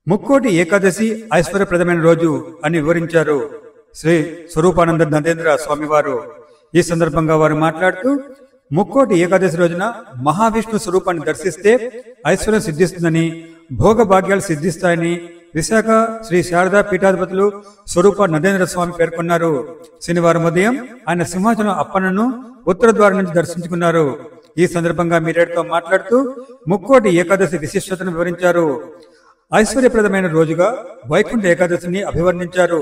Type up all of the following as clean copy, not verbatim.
ముక్కోటి ఏకాదశి ఐశ్వర్యప్రదమైన రోజు అని వివరించారు శ్రీ స్వరూపానంద నరేంద్ర స్వామివారు. ఈ సందర్భంగా వారు మాట్లాడుతూ, ముక్కోటి ఏకాదశి రోజున మహావిష్ణు స్వరూపాన్ని దర్శిస్తే ఐశ్వర్యం సిద్ధిస్తుందని, భోగభాగ్యాలు సిద్ధిస్తాయని విశాఖ శ్రీ శారదా పీఠాధిపతులు స్వరూప నరేంద్ర స్వామి పేర్కొన్నారు. శనివారం ఉదయం ఆయన సింహాచలం అప్పన్నను ఉత్తర ద్వారం నుంచి దర్శించుకున్నారు. ఈ సందర్భంగా మీడియాతో మాట్లాడుతూ ముక్కోటి ఏకాదశి విశిష్టతను వివరించారు. ఐశ్వర్యప్రదమైన రోజుగా వైకుంఠ ఏకాదశిని అభివర్ణించారు.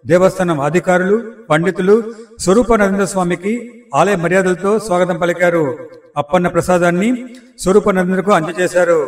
దేవస్థానం అధికారులు, పండితులు స్వరూప నరేంద్ర స్వామికి ఆలయ మర్యాదలతో స్వాగతం పలికారు. అప్పన్న ప్రసాదాన్ని స్వరూప నరేంద్రకు అందజేశారు.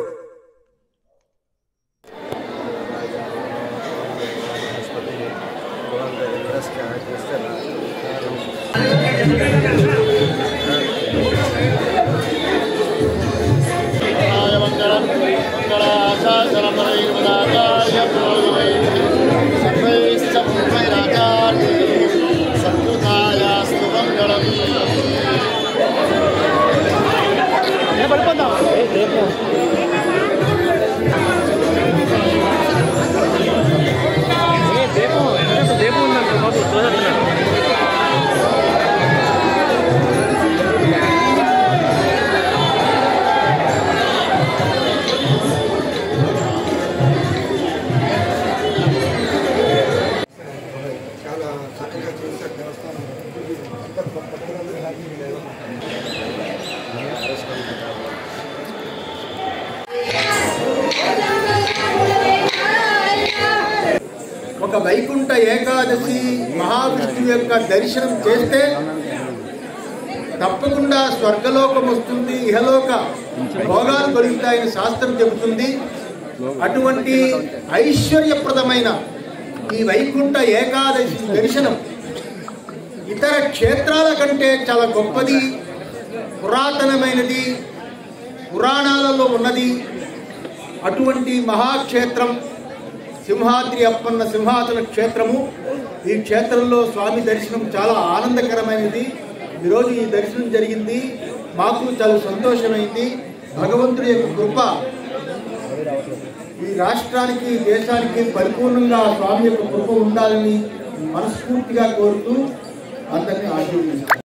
ఒక వైకుంఠ ఏకాదశి మహావిష్ణువు యొక్క దర్శనం చేస్తే తప్పకుండా స్వర్గలోకం వస్తుంది, ఇహలోక భోగాలు కలుగుతాయని శాస్త్రం చెబుతుంది. అటువంటి ఐశ్వర్యప్రదమైన ఈ వైకుంఠ ఏకాదశి దర్శనం ఇతర క్షేత్రాల కంటే చాలా గొప్పది, పురాతనమైనది, పురాణాలలో ఉన్నది. అటువంటి మహాక్షేత్రం సింహాద్రి అప్పన్న సింహాచల క్షేత్రము. ఈ క్షేత్రంలో స్వామి దర్శనం చాలా ఆనందకరమైనది. ఈరోజు ఈ దర్శనం జరిగింది, మాకు చాలా సంతోషమైంది. భగవంతుడి యొక్క కృప ఈ రాష్ట్రానికి, దేశానికి పరిపూర్ణంగా స్వామి యొక్క కృప ఉండాలని మనస్ఫూర్తిగా కోరుతూ అందరినీ ఆశీర్వదిస్తాను.